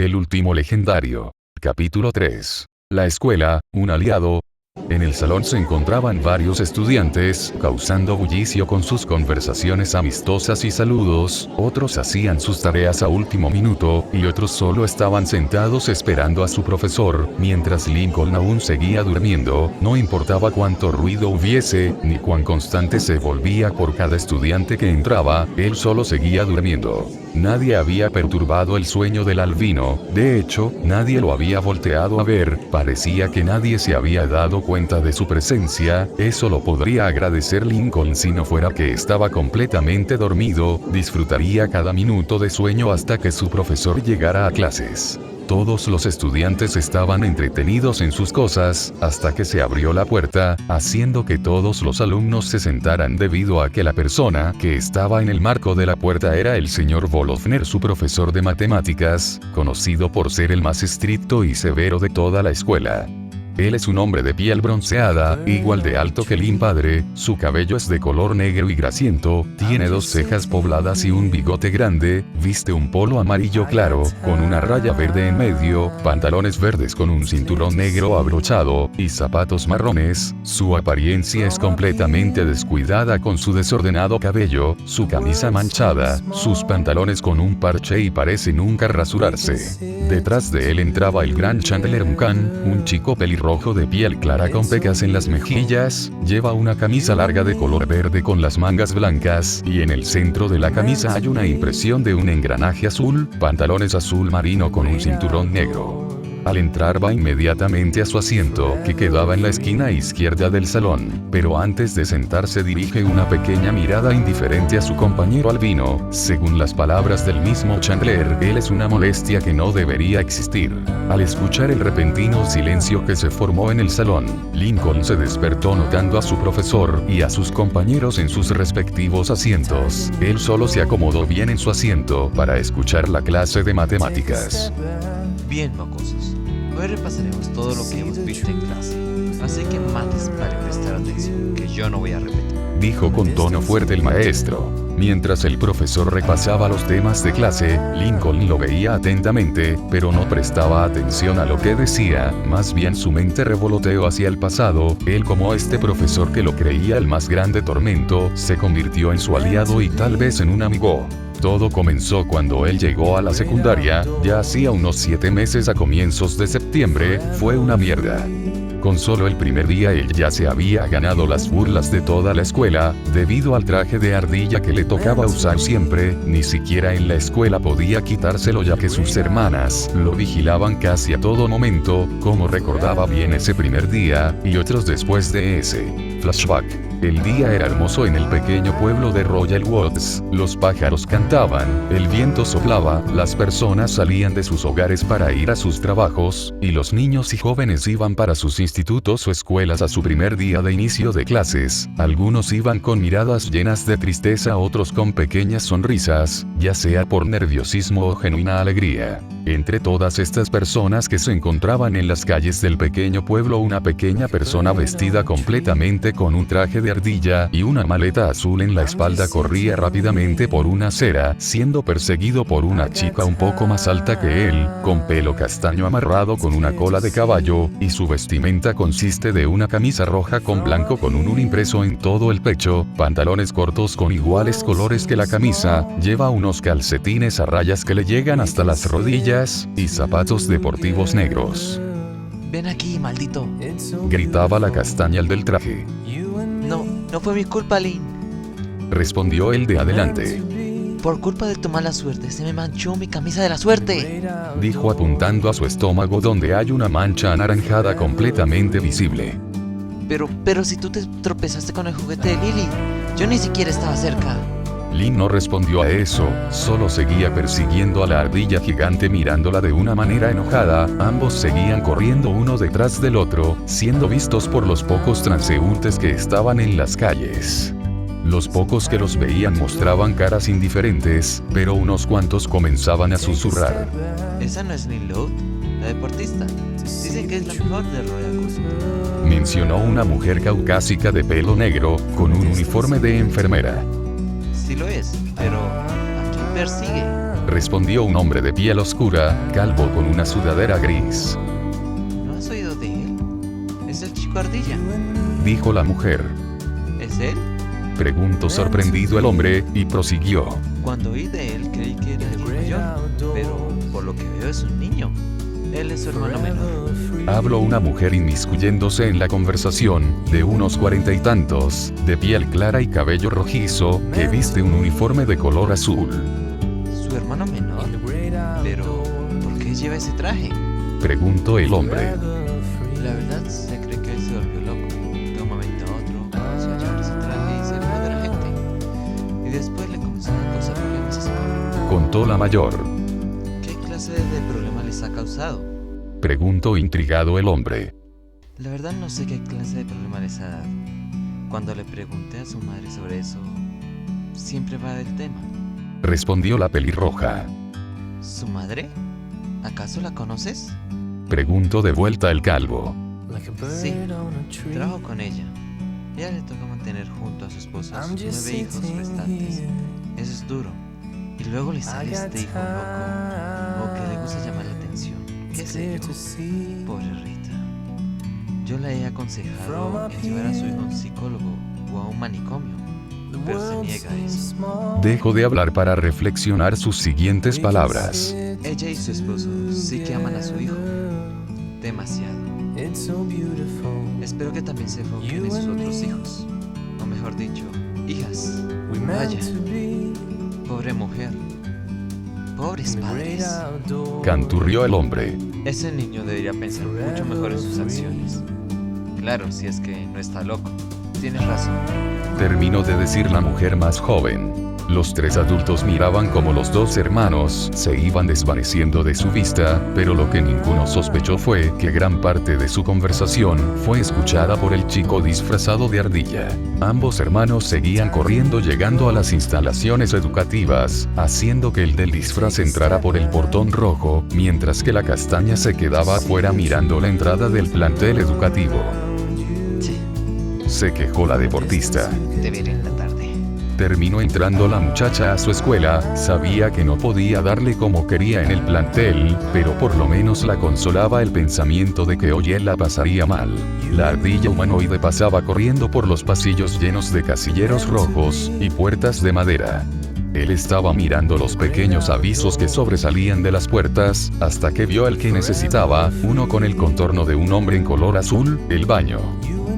El último legendario. Capítulo 3. La escuela, un aliado. En el salón se encontraban varios estudiantes, causando bullicio con sus conversaciones amistosas y saludos, otros hacían sus tareas a último minuto, y otros solo estaban sentados esperando a su profesor, mientras Lincoln aún seguía durmiendo, no importaba cuánto ruido hubiese, ni cuán constante se volvía por cada estudiante que entraba, él solo seguía durmiendo. Nadie había perturbado el sueño del albino, de hecho, nadie lo había volteado a ver, parecía que nadie se había dado cuenta de su presencia, eso lo podría agradecer Lincoln si no fuera que estaba completamente dormido, disfrutaría cada minuto de sueño hasta que su profesor llegara a clases. Todos los estudiantes estaban entretenidos en sus cosas, hasta que se abrió la puerta, haciendo que todos los alumnos se sentaran debido a que la persona que estaba en el marco de la puerta era el señor Bolofner, su profesor de matemáticas, conocido por ser el más estricto y severo de toda la escuela. Él es un hombre de piel bronceada, igual de alto que Lynn padre, su cabello es de color negro y grasiento, tiene 2 cejas pobladas y un bigote grande, viste un polo amarillo claro, con una raya verde en medio, pantalones verdes con un cinturón negro abrochado, y zapatos marrones. Su apariencia es completamente descuidada con su desordenado cabello, su camisa manchada, sus pantalones con un parche y parece nunca rasurarse. Detrás de él entraba el gran Chandler Duncan, un chico pelirrojo de piel clara con pecas en las mejillas, lleva una camisa larga de color verde con las mangas blancas, y en el centro de la camisa hay una impresión de un engranaje azul, pantalones azul marino con un cinturón negro. Al entrar va inmediatamente a su asiento, que quedaba en la esquina izquierda del salón, pero antes de sentarse dirige una pequeña mirada indiferente a su compañero albino. Según las palabras del mismo Chandler, él es una molestia que no debería existir. Al escuchar el repentino silencio que se formó en el salón, Lincoln se despertó notando a su profesor y a sus compañeros en sus respectivos asientos. Él solo se acomodó bien en su asiento para escuchar la clase de matemáticas. Bien, mocosos. Hoy repasaremos todo lo que hemos visto en clase. Así que mates para prestar atención, que yo no voy a repetir. Dijo con tono fuerte el maestro. Mientras el profesor repasaba los temas de clase, Lincoln lo veía atentamente, pero no prestaba atención a lo que decía, más bien su mente revoloteó hacia el pasado. Él, como este profesor que lo creía el más grande tormento, se convirtió en su aliado y tal vez en un amigo. Todo comenzó cuando él llegó a la secundaria, ya hacía unos 7 meses a comienzos de septiembre, fue una mierda. Con solo el primer día él ya se había ganado las burlas de toda la escuela, debido al traje de ardilla que le tocaba usar siempre, ni siquiera en la escuela podía quitárselo ya que sus hermanas lo vigilaban casi a todo momento, como recordaba bien ese primer día, y otros después de ese flashback. El día era hermoso en el pequeño pueblo de Royal Woods, los pájaros cantaban, el viento soplaba, las personas salían de sus hogares para ir a sus trabajos, y los niños y jóvenes iban para sus institutos o escuelas a su primer día de inicio de clases. Algunos iban con miradas llenas de tristeza, otros con pequeñas sonrisas, ya sea por nerviosismo o genuina alegría. Entre todas estas personas que se encontraban en las calles del pequeño pueblo, una pequeña persona vestida completamente con un traje de ardilla y una maleta azul en la espalda corría rápidamente por una acera, siendo perseguido por una chica un poco más alta que él, con pelo castaño amarrado con una cola de caballo, y su vestimenta consiste de una camisa roja con blanco con un impreso en todo el pecho, pantalones cortos con iguales colores que la camisa, lleva unos calcetines a rayas que le llegan hasta las rodillas, y zapatos deportivos negros. Ven aquí, maldito. Gritaba la castaña al del traje. No fue mi culpa, Lynn. Respondió el de adelante. Por culpa de tu mala suerte, se me manchó mi camisa de la suerte. Dijo apuntando a su estómago donde hay una mancha anaranjada completamente visible. Pero si tú te tropezaste con el juguete de Lily, yo ni siquiera estaba cerca. Lynn no respondió a eso, solo seguía persiguiendo a la ardilla gigante mirándola de una manera enojada. Ambos seguían corriendo uno detrás del otro, siendo vistos por los pocos transeúntes que estaban en las calles. Los pocos que los veían mostraban caras indiferentes, pero unos cuantos comenzaban a susurrar. ¿Esa no es Lynn Lowe, la deportista? Dicen que es la mejor de Royal Woods. Mencionó una mujer caucásica de pelo negro, con un uniforme de enfermera. Sí lo es, pero ¿a quién persigue? respondió un hombre de piel oscura, calvo con una sudadera gris. ¿No has oído de él? Es el chico ardilla. Dijo la mujer. ¿Es él? Preguntó sorprendido el hombre, y prosiguió. Cuando oí de él creí que era el mayor, pero por lo que veo es un niño. Él es su hermano menor. Habló una mujer inmiscuyéndose en la conversación, de unos 40 y tantos, de piel clara y cabello rojizo, que viste un uniforme de color azul. ¿Su hermano menor? Pero, ¿por qué lleva ese traje? Preguntó el hombre. La verdad se cree que él se volvió loco. De un momento a otro, comenzó a llevar ese traje y se alejó de la gente. Y después le comenzaron a causar problemas a su padre. Contó la mayor. ¿Qué clase de problema les ha causado? Preguntó intrigado el hombre. La verdad no sé qué clase de problema les ha dado. Cuando le pregunté a su madre sobre eso, siempre va del tema. Respondió la pelirroja. ¿Su madre? ¿Acaso la conoces? Preguntó de vuelta el calvo. Sí, trabajo con ella. Ella le toca mantener junto a su esposo a sus 9 hijos restantes. Eso es duro. Y luego le sale este hijo loco, o que le gusta llamar la atención. ¿Qué sé yo? Pobre Rita. Yo la he aconsejado en llevar a su hijo a un psicólogo o a un manicomio, pero se niega a eso. Dejó de hablar para reflexionar sus siguientes palabras. Ella y su esposo sí que aman a su hijo. Demasiado. Espero que también se enfoquen en sus otros hijos. O mejor dicho, hijas. Vaya. Pobre mujer. Pobres padres. Canturrió el hombre. Ese niño debería pensar mucho mejor en sus acciones. Claro, si es que no está loco. Tienes razón. Terminó de decir la mujer más joven. Los tres adultos miraban como los dos hermanos se iban desvaneciendo de su vista, pero lo que ninguno sospechó fue que gran parte de su conversación fue escuchada por el chico disfrazado de ardilla. Ambos hermanos seguían corriendo llegando a las instalaciones educativas, haciendo que el del disfraz entrara por el portón rojo, mientras que la castaña se quedaba afuera mirando la entrada del plantel educativo. Sí, Se quejó la deportista. debe ir en la tarde. Terminó entrando la muchacha a su escuela, sabía que no podía darle como quería en el plantel, pero por lo menos la consolaba el pensamiento de que hoy él la pasaría mal. La ardilla humanoide pasaba corriendo por los pasillos llenos de casilleros rojos y puertas de madera. Él estaba mirando los pequeños avisos que sobresalían de las puertas, hasta que vio el que necesitaba, uno con el contorno de un hombre en color azul, el baño.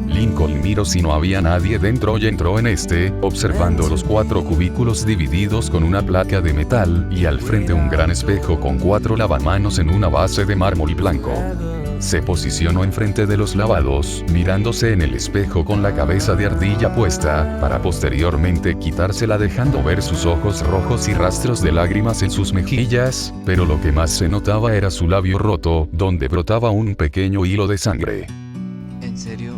Lincoln miró si no había nadie dentro y entró en este, observando los 4 cubículos divididos con una placa de metal, y al frente un gran espejo con 4 lavamanos en una base de mármol blanco. Se posicionó enfrente de los lavados, mirándose en el espejo con la cabeza de ardilla puesta, para posteriormente quitársela dejando ver sus ojos rojos y rastros de lágrimas en sus mejillas, pero lo que más se notaba era su labio roto, donde brotaba un pequeño hilo de sangre. ¿En serio?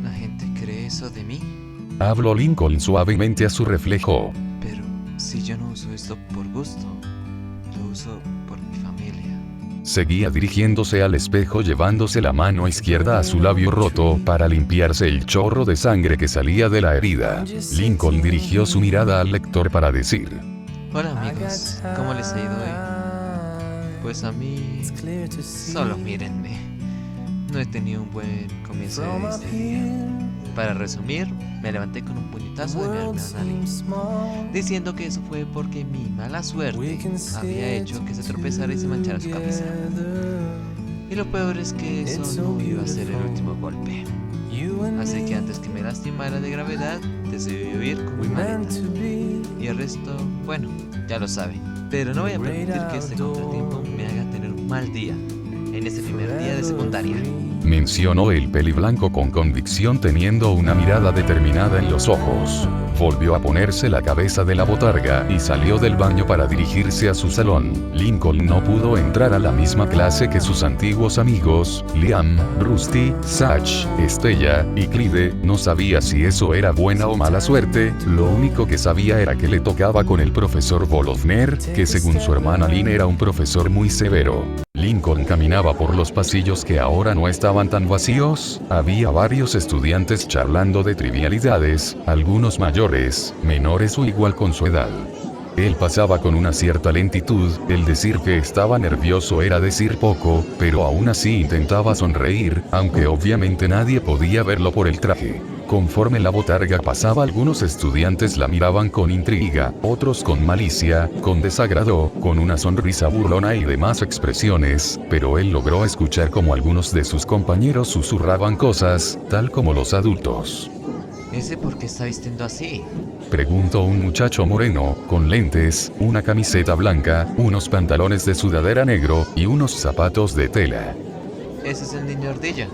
¿La gente cree eso de mí? Habló Lincoln suavemente a su reflejo. Pero si yo no uso esto por gusto, lo uso por mi familia. Seguía dirigiéndose al espejo llevándose la mano izquierda a su labio roto para limpiarse el chorro de sangre que salía de la herida. Lincoln dirigió su mirada al lector para decir: Hola amigos, ¿cómo les ha ido hoy? Pues a mí... solo mírenme. No he tenido un buen comienzo de este día. Para resumir, me levanté con un puñetazo de mi hermana Lee, diciendo que eso fue porque mi mala suerte había hecho que se tropezara y se manchara su camisa. Y lo peor es que eso no iba a ser el último golpe. Así que antes que me lastimara de gravedad, decidí huir con mi maleta. Y el resto, bueno, ya lo saben. Pero no voy a permitir que este contratiempo me haga tener un mal día en ese primer día de secundaria. Mencionó el peliblanco con convicción, teniendo una mirada determinada en los ojos. Volvió a ponerse la cabeza de la botarga y salió del baño para dirigirse a su salón. Lincoln no pudo entrar a la misma clase que sus antiguos amigos, Liam, Rusty, Satch, Estella y Clyde. No sabía si eso era buena o mala suerte, lo único que sabía era que le tocaba con el profesor Bolofner, que según su hermana Lynn era un profesor muy severo. Lincoln caminaba por los pasillos que ahora no estaban tan vacíos, había varios estudiantes charlando de trivialidades, algunos mayores, menores o igual con su edad. Él pasaba con una cierta lentitud, el decir que estaba nervioso era decir poco, pero aún así intentaba sonreír, aunque obviamente nadie podía verlo por el traje. Conforme la botarga pasaba, algunos estudiantes la miraban con intriga, otros con malicia, con desagrado, con una sonrisa burlona y demás expresiones, pero él logró escuchar como algunos de sus compañeros susurraban cosas, tal como los adultos. ¿Ese por qué está vistiendo así? Preguntó un muchacho moreno, con lentes, una camiseta blanca, unos pantalones de sudadera negro, y unos zapatos de tela. Ese es el niño ardilla.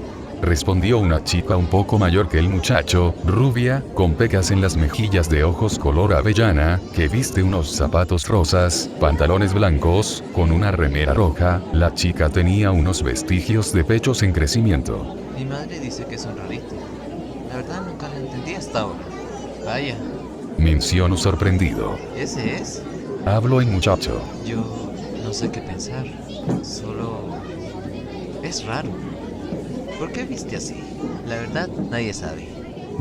Respondió una chica un poco mayor que el muchacho, rubia, con pecas en las mejillas, de ojos color avellana, que viste unos zapatos rosas, pantalones blancos, con una remera roja. La chica tenía unos vestigios de pechos en crecimiento. Mi madre dice que es un rarito. La verdad nunca lo entendí hasta ahora. Vaya. Mencionó sorprendido. ¿Ese es? Habló el muchacho. Yo no sé qué pensar. Solo... es raro. ¿Por qué viste así? La verdad, nadie sabe.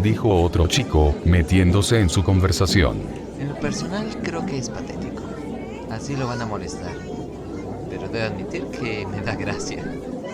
Dijo otro chico, metiéndose en su conversación. En lo personal, creo que es patético. Así lo van a molestar. Pero debo admitir que me da gracia.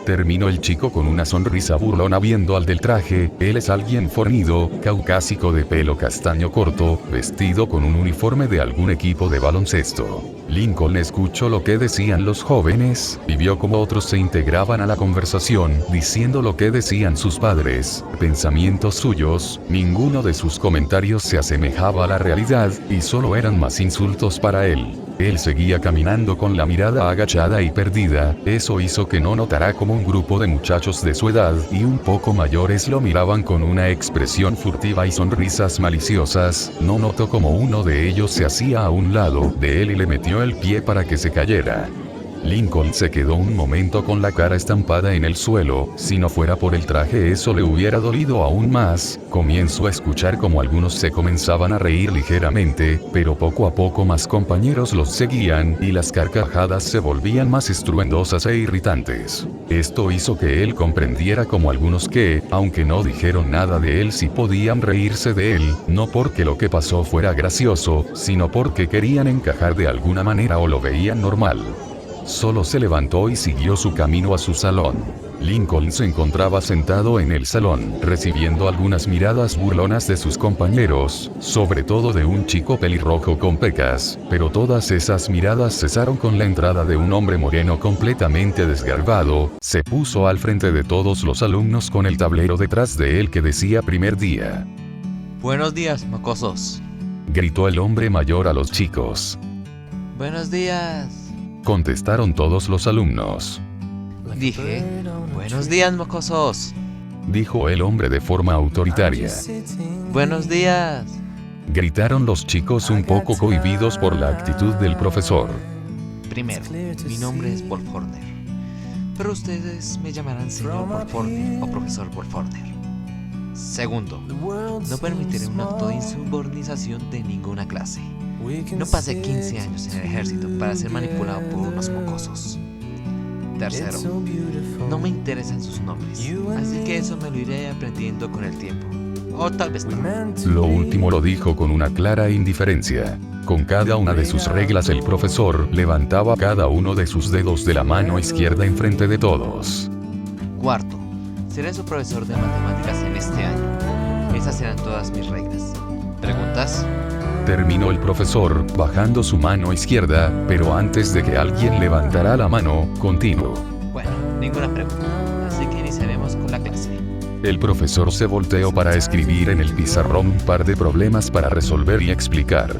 Terminó el chico con una sonrisa burlona viendo al del traje. Él es alguien fornido, caucásico, de pelo castaño corto, vestido con un uniforme de algún equipo de baloncesto. Lincoln escuchó lo que decían los jóvenes, y vio cómo otros se integraban a la conversación, diciendo lo que decían sus padres, pensamientos suyos. Ninguno de sus comentarios se asemejaba a la realidad, y solo eran más insultos para él. Él seguía caminando con la mirada agachada y perdida. Eso hizo que no notara como un grupo de muchachos de su edad y un poco mayores lo miraban con una expresión furtiva y sonrisas maliciosas. No notó como uno de ellos se hacía a un lado de él y le metió el pie para que se cayera. Lincoln se quedó un momento con la cara estampada en el suelo. Si no fuera por el traje, eso le hubiera dolido aún más. Comenzó a escuchar como algunos se comenzaban a reír ligeramente, pero poco a poco más compañeros los seguían, y las carcajadas se volvían más estruendosas e irritantes. Esto hizo que él comprendiera como algunos que, aunque no dijeron nada de él, sí podían reírse de él, no porque lo que pasó fuera gracioso, sino porque querían encajar de alguna manera o lo veían normal. Solo se levantó y siguió su camino a su salón. Lincoln se encontraba sentado en el salón, recibiendo algunas miradas burlonas de sus compañeros, sobre todo de un chico pelirrojo con pecas, pero todas esas miradas cesaron con la entrada de un hombre moreno completamente desgarbado. Se puso al frente de todos los alumnos con el tablero detrás de él que decía primer día. Buenos días, mocosos. Gritó el hombre mayor a los chicos. Buenos días. Contestaron todos los alumnos. Dije, buenos días, mocosos. Dijo el hombre de forma autoritaria. Buenos días. Gritaron los chicos un poco cohibidos por la actitud del profesor. Primero, mi nombre es Wolforder, pero ustedes me llamarán señor Wolforder o profesor Wolforder. Segundo, no permitiré un acto de insubordinación de ninguna clase. No pasé 15 años en el ejército para ser manipulado por unos mocosos. Tercero, no me interesan sus nombres, así que eso me lo iré aprendiendo con el tiempo. O tal vez no. Lo último lo dijo con una clara indiferencia. Con cada una de sus reglas el profesor levantaba cada uno de sus dedos de la mano izquierda enfrente de todos. Cuarto, seré su profesor de matemáticas en este año. Esas serán todas mis reglas. ¿Preguntas? Terminó el profesor, bajando su mano izquierda, pero antes de que alguien levantara la mano, continuó. Bueno, ninguna pregunta, así que iniciaremos con la clase. El profesor se volteó para escribir en el pizarrón un par de problemas para resolver y explicar.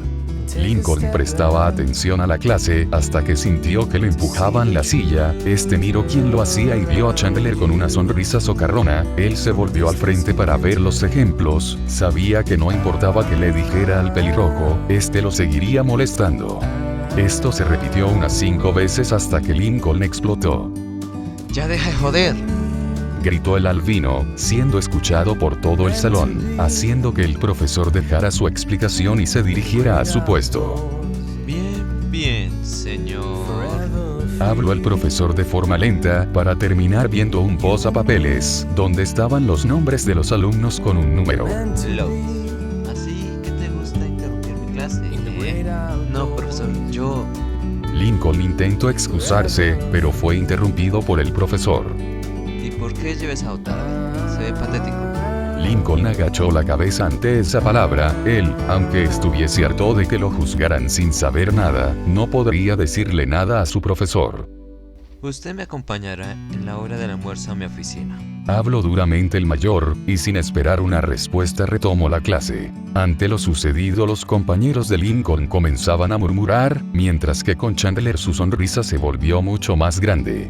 Lincoln prestaba atención a la clase hasta que sintió que le empujaban la silla. Miró quién lo hacía y vio a Chandler con una sonrisa socarrona. Él se volvió al frente para ver los ejemplos. Sabía que no importaba que le dijera al pelirrojo, lo seguiría molestando. Esto se repitió unas 5 veces hasta que Lincoln explotó. ¡Ya deja de joder!, gritó el albino, siendo escuchado por todo el salón, haciendo que el profesor dejara su explicación y se dirigiera a su puesto. Bien, señor. Habló el profesor de forma lenta, para terminar viendo un posapapeles, donde estaban los nombres de los alumnos con un número. Así que te gusta interrumpir mi clase, ¿eh? No, profesor, yo... Lincoln intentó excusarse, pero fue interrumpido por el profesor. ¿Y por qué lleva esa botarga? Se ve patético. Lincoln agachó la cabeza ante esa palabra. Él, aunque estuviese harto de que lo juzgaran sin saber nada, no podría decirle nada a su profesor. Usted me acompañará en la hora del almuerzo a mi oficina. Habló duramente el mayor, y sin esperar una respuesta retomó la clase. Ante lo sucedido, los compañeros de Lincoln comenzaban a murmurar, mientras que con Chandler su sonrisa se volvió mucho más grande.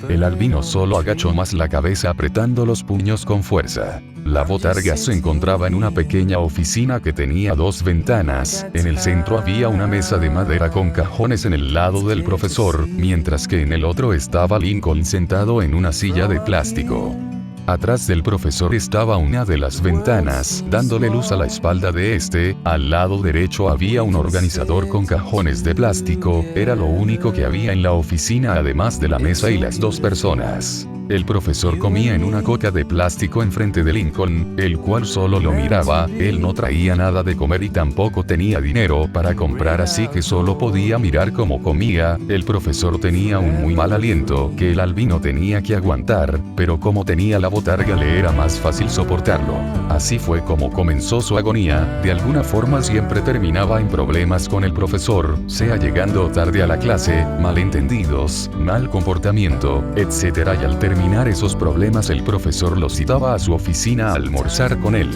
El albino solo agachó más la cabeza apretando los puños con fuerza. La botarga se encontraba en una pequeña oficina que tenía 2 ventanas. En el centro había una mesa de madera con cajones en el lado del profesor, mientras que en el otro estaba Lincoln sentado en una silla de plástico. Atrás del profesor estaba una de las ventanas, dándole luz a la espalda de este. Al lado derecho había un organizador con cajones de plástico. Era lo único que había en la oficina además de la mesa y las 2 personas. El profesor comía en una coca de plástico enfrente de Lincoln, el cual solo lo miraba. Él no traía nada de comer y tampoco tenía dinero para comprar, así que solo podía mirar cómo comía. El profesor tenía un muy mal aliento que el albino tenía que aguantar, pero como tenía la botarga le era más fácil soportarlo. Así fue como comenzó su agonía. De alguna forma siempre terminaba en problemas con el profesor, sea llegando tarde a la clase, malentendidos, mal comportamiento, etc. Y al terminar esos problemas el profesor lo citaba a su oficina a almorzar con él.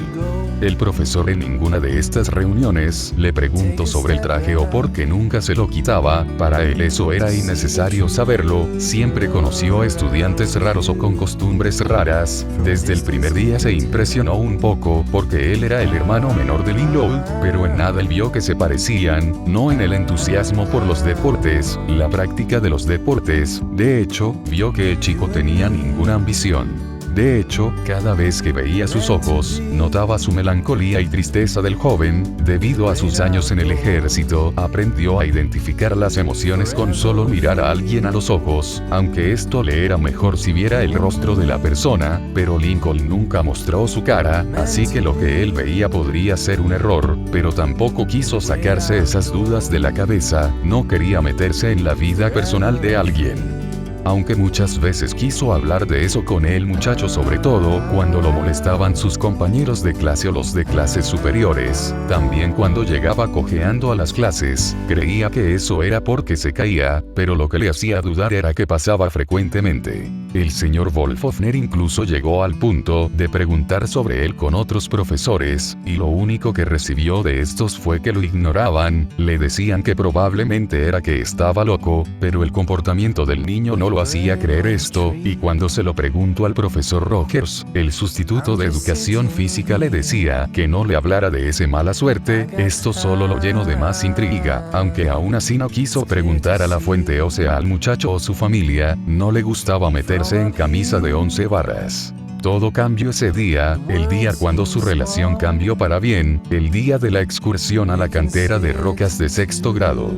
El profesor en ninguna de estas reuniones le preguntó sobre el traje o por qué nunca se lo quitaba. Para él eso era innecesario saberlo. Siempre conoció a estudiantes raros o con costumbres raras. Desde el primer día se impresionó un poco porque él era el hermano menor de Lincoln, pero en nada él vio que se parecían, no en el entusiasmo por los deportes, la práctica de los deportes. De hecho, vio que el chico tenía ninguna ambición. De hecho, cada vez que veía sus ojos, notaba su melancolía y tristeza del joven. Debido a sus años en el ejército, aprendió a identificar las emociones con solo mirar a alguien a los ojos, aunque esto le era mejor si viera el rostro de la persona, pero Lincoln nunca mostró su cara, así que lo que él veía podría ser un error, pero tampoco quiso sacarse esas dudas de la cabeza. No quería meterse en la vida personal de alguien. Aunque muchas veces quiso hablar de eso con el muchacho, sobre todo cuando lo molestaban sus compañeros de clase o los de clases superiores. También cuando llegaba cojeando a las clases, creía que eso era porque se caía, pero lo que le hacía dudar era que pasaba frecuentemente. El señor Wolfofner incluso llegó al punto de preguntar sobre él con otros profesores, y lo único que recibió de estos fue que lo ignoraban. Le decían que probablemente era que estaba loco, pero el comportamiento del niño no lo hacía creer esto, y cuando se lo preguntó al profesor Rogers, el sustituto de educación física le decía que no le hablara de esa mala suerte. Esto solo lo llenó de más intriga, aunque aún así no quiso preguntar a la fuente, o sea al muchacho o su familia. No le gustaba meterse en camisa de 11 varas. Todo cambió ese día, el día cuando su relación cambió para bien, el día de la excursión a la cantera de rocas de 6º grado.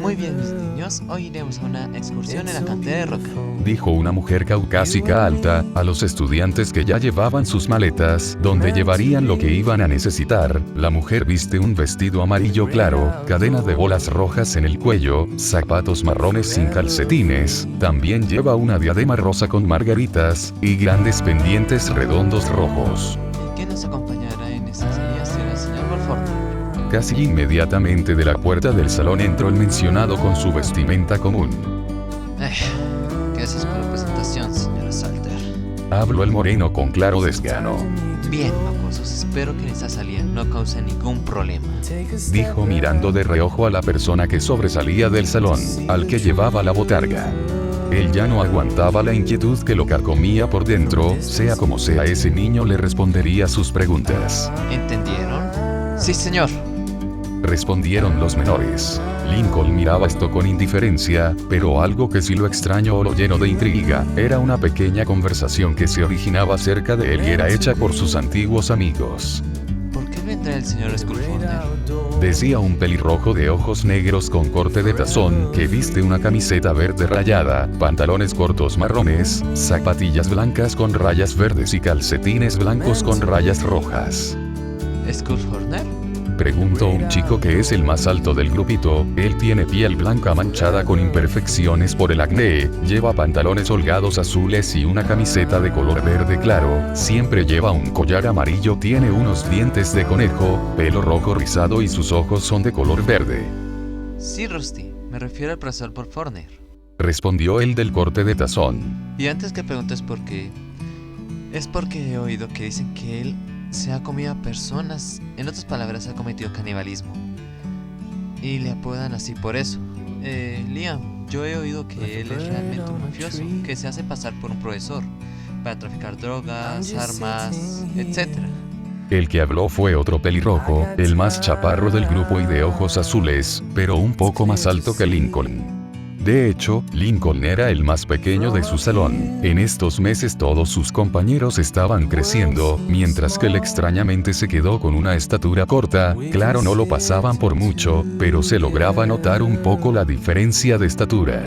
Muy bien, mis niños, hoy iremos a una excursión en la cantera de roca, Dijo una mujer caucásica alta a los estudiantes que ya llevaban sus maletas, donde llevarían lo que iban a necesitar. La mujer viste un vestido amarillo claro, cadena de bolas rojas en el cuello, zapatos marrones sin calcetines, también lleva una diadema rosa con margaritas, y grandes pendientes redondos rojos. ¿Y quién nos acompañará en esta salida? Será el señor Wolford. Casi inmediatamente de la puerta del salón entró el mencionado con su vestimenta común. Gracias por la presentación, señora Salter. Habló el moreno con claro desgano. Bien, mocosos, espero que en esta salida no cause ningún problema. Dijo mirando de reojo a la persona que sobresalía del salón, al que llevaba la botarga. Él ya no aguantaba la inquietud que lo carcomía por dentro. Sea como sea, ese niño le respondería sus preguntas. ¿Entendieron? Sí, señor. Respondieron los menores. Lincoln miraba esto con indiferencia, pero algo que sí lo extrañó o lo llenó de intriga, era una pequeña conversación que se originaba cerca de él y era hecha por sus antiguos amigos. ¿Por qué vendrá el señor Skullfonder? Decía un pelirrojo de ojos negros con corte de tazón, que viste una camiseta verde rayada, pantalones cortos marrones, zapatillas blancas con rayas verdes y calcetines blancos con rayas rojas. ¿Skullfonder? Preguntó un chico que es el más alto del grupito. Él tiene piel blanca manchada con imperfecciones por el acné, lleva pantalones holgados azules y una camiseta de color verde claro, siempre lleva un collar amarillo, tiene unos dientes de conejo, pelo rojo rizado y sus ojos son de color verde. Sí, Rusty, me refiero al profesor Wolfhorner, respondió el del corte de tazón. Y antes que preguntes por qué, es porque he oído que dicen que él se ha comido a personas, en otras palabras ha cometido canibalismo, y le apodan así por eso. Liam, yo he oído que él es realmente un mafioso, que se hace pasar por un profesor, para traficar drogas, armas, etc. El que habló fue otro pelirrojo, el más chaparro del grupo y de ojos azules, pero un poco más alto que Lincoln. De hecho, Lincoln era el más pequeño de su salón. En estos meses todos sus compañeros estaban creciendo, mientras que él extrañamente se quedó con una estatura corta. Claro, no lo pasaban por mucho, pero se lograba notar un poco la diferencia de estatura.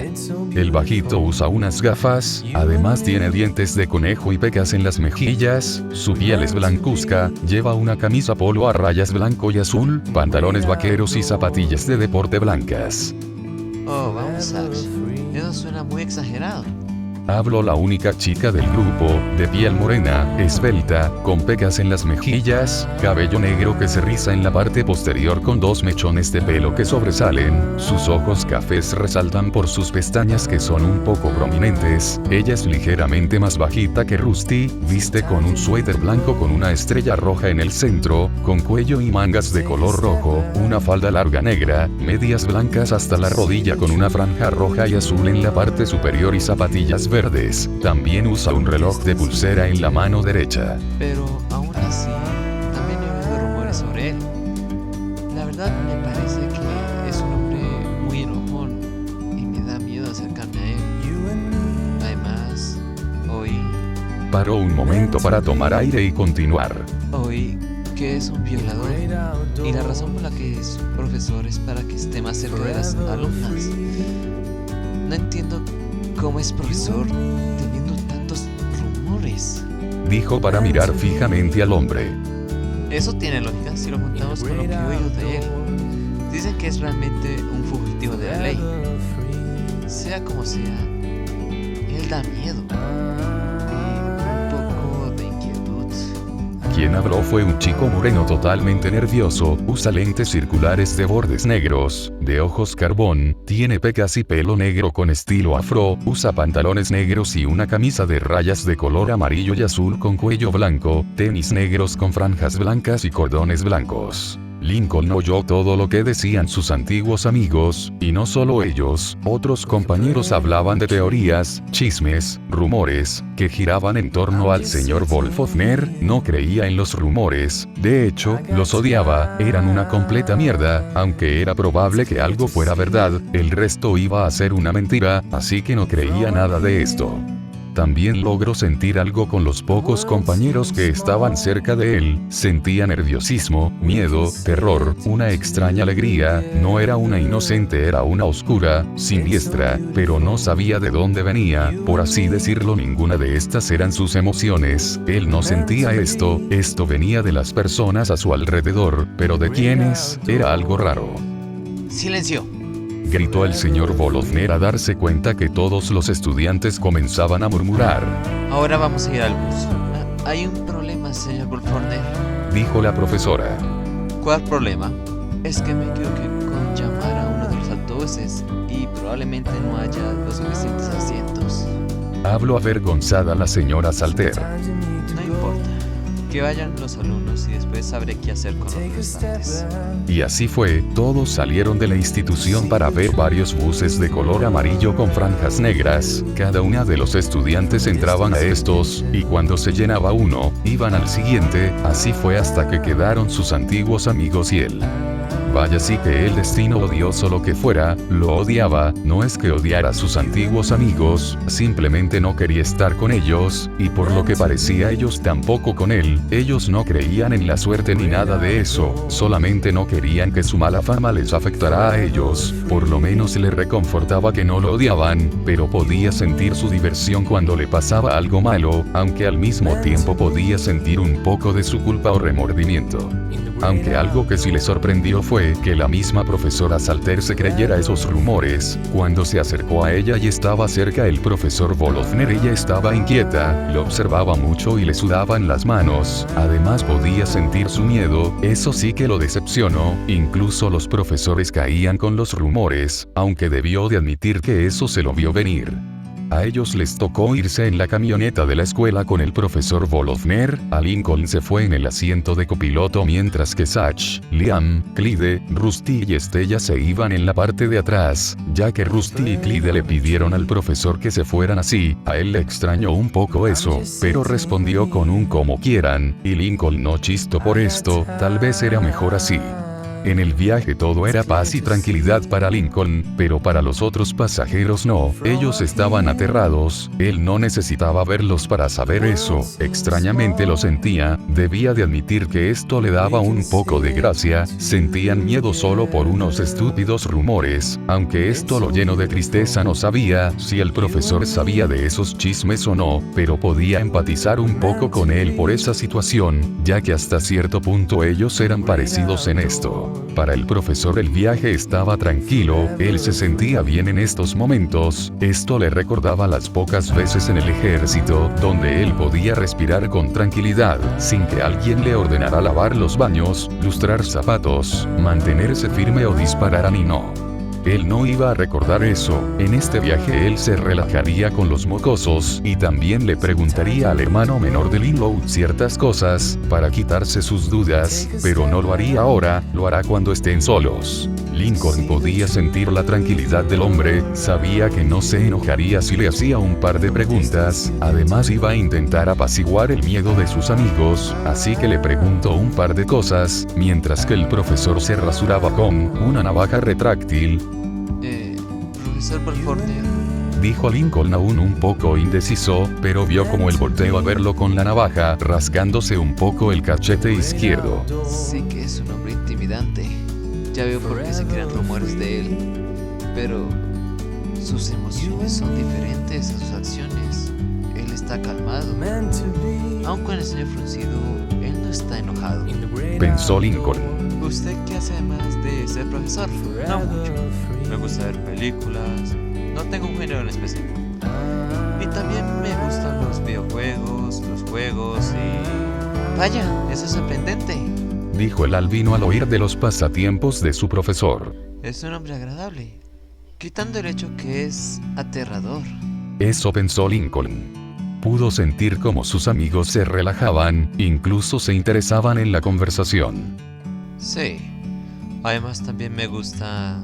El bajito usa unas gafas, además tiene dientes de conejo y pecas en las mejillas, su piel es blancuzca, lleva una camisa polo a rayas blanco y azul, pantalones vaqueros y zapatillas de deporte blancas. Oh, vamos a ver. Eso suena muy exagerado. Habló la única chica del grupo, de piel morena, esbelta, con pecas en las mejillas, cabello negro que se riza en la parte posterior con dos mechones de pelo que sobresalen, sus ojos cafés resaltan por sus pestañas que son un poco prominentes. Ella es ligeramente más bajita que Rusty, viste con un suéter blanco con una estrella roja en el centro, con cuello y mangas de color rojo, una falda larga negra, medias blancas hasta la rodilla con una franja roja y azul en la parte superior y zapatillas verdes. También usa un reloj de pulsera en la mano derecha. Pero aún así, también he oído rumores sobre él. La verdad me parece que es un hombre muy enojón y me da miedo acercarme a él. Además, oí... Paró un momento para tomar aire y continuar. Oí que es un violador y la razón por la que es un profesor es para que esté más cerca de las alumnas. No entiendo cómo es profesor teniendo tantos rumores, dijo para mirar fijamente al hombre. Eso tiene lógica si lo juntamos con lo que he oído de él. Dicen que es realmente un fugitivo de la ley. Sea como sea, él da miedo y un poco de inquietud. Quien habló fue un chico moreno totalmente nervioso, usa lentes circulares de bordes negros, de ojos carbón, tiene pecas y pelo negro con estilo afro, usa pantalones negros y una camisa de rayas de color amarillo y azul con cuello blanco, tenis negros con franjas blancas y cordones blancos. Lincoln oyó todo lo que decían sus antiguos amigos, y no solo ellos, otros compañeros hablaban de teorías, chismes, rumores, que giraban en torno al señor Wolfhorner. No creía en los rumores, de hecho, los odiaba, eran una completa mierda, aunque era probable que algo fuera verdad, el resto iba a ser una mentira, así que no creía nada de esto. También logró sentir algo con los pocos compañeros que estaban cerca de él, sentía nerviosismo, miedo, terror, una extraña alegría, no era una inocente, era una oscura, siniestra, pero no sabía de dónde venía, por así decirlo, ninguna de estas eran sus emociones, él no sentía esto venía de las personas a su alrededor, pero de quiénes, era algo raro. ¡Silencio!, gritó el señor Wolfhorner a darse cuenta que todos los estudiantes comenzaban a murmurar. Ahora vamos a ir al bus. Hay un problema, señor Wolfhorner, dijo la profesora. ¿Cuál problema? Es que me equivoqué con llamar a uno de los autobuses y probablemente no haya los suficientes asientos. Habló avergonzada la señora Salter. No importa, que vayan los alumnos y después sabré qué hacer con los restantes. Y así fue, todos salieron de la institución para ver varios buses de color amarillo con franjas negras, cada una de los estudiantes entraban a estos, y cuando se llenaba uno, iban al siguiente, así fue hasta que quedaron sus antiguos amigos y él. Vaya, sí que el destino, odioso lo que fuera, lo odiaba, no es que odiara a sus antiguos amigos, simplemente no quería estar con ellos, y por lo que parecía ellos tampoco con él, ellos no creían en la suerte ni nada de eso, solamente no querían que su mala fama les afectara a ellos, por lo menos le reconfortaba que no lo odiaban, pero podía sentir su diversión cuando le pasaba algo malo, aunque al mismo tiempo podía sentir un poco de su culpa o remordimiento. Aunque algo que sí le sorprendió fue que la misma profesora Salter se creyera esos rumores. Cuando se acercó a ella y estaba cerca el profesor Volofner, ella estaba inquieta, lo observaba mucho y le sudaban las manos. Además podía sentir su miedo, eso sí que lo decepcionó. Incluso los profesores caían con los rumores, aunque debió de admitir que eso se lo vio venir. A ellos les tocó irse en la camioneta de la escuela con el profesor Volofner. A Lincoln se fue en el asiento de copiloto mientras que Satch, Liam, Clyde, Rusty y Estella se iban en la parte de atrás, ya que Rusty y Clyde le pidieron al profesor que se fueran así. A él le extrañó un poco eso, pero respondió con un como quieran, y Lincoln no chistó por esto, tal vez era mejor así. En el viaje todo era paz y tranquilidad para Lincoln, pero para los otros pasajeros no, ellos estaban aterrados, él no necesitaba verlos para saber eso, extrañamente lo sentía, debía de admitir que esto le daba un poco de gracia, sentían miedo solo por unos estúpidos rumores, aunque esto lo llenó de tristeza. No sabía si el profesor sabía de esos chismes o no, pero podía empatizar un poco con él por esa situación, ya que hasta cierto punto ellos eran parecidos en esto. Para el profesor el viaje estaba tranquilo, él se sentía bien en estos momentos, esto le recordaba las pocas veces en el ejército, donde él podía respirar con tranquilidad, sin que alguien le ordenara lavar los baños, lustrar zapatos, mantenerse firme o dispararan y no. Él no iba a recordar eso, en este viaje él se relajaría con los mocosos, y también le preguntaría al hermano menor de Linlow ciertas cosas, para quitarse sus dudas, pero no lo haría ahora, lo hará cuando estén solos. Lincoln podía sentir la tranquilidad del hombre, sabía que no se enojaría si le hacía un par de preguntas, además iba a intentar apaciguar el miedo de sus amigos, así que le preguntó un par de cosas, mientras que el profesor se rasuraba con una navaja retráctil. Profesor Volofner, Dijo Lincoln aún un poco indeciso, pero vio como él volteó a verlo con la navaja, rasgándose un poco el cachete izquierdo. sé que es un hombre intimidante, ya veo por qué se crean rumores de él, pero sus emociones son diferentes a sus acciones. Él está calmado, aun con el ceño fruncido, él no está enojado. Pensó Lincoln. ¿Usted qué hace además de ser profesor? No mucho. Me gusta ver películas, no tengo un género en especial. Y también me gustan los videojuegos, los juegos y... Vaya, eso es sorprendente. Dijo el albino al oír de los pasatiempos de su profesor. Es un hombre agradable, quitando el hecho que es aterrador. Eso pensó Lincoln. Pudo sentir cómo sus amigos se relajaban, incluso se interesaban en la conversación. Sí, además también me gusta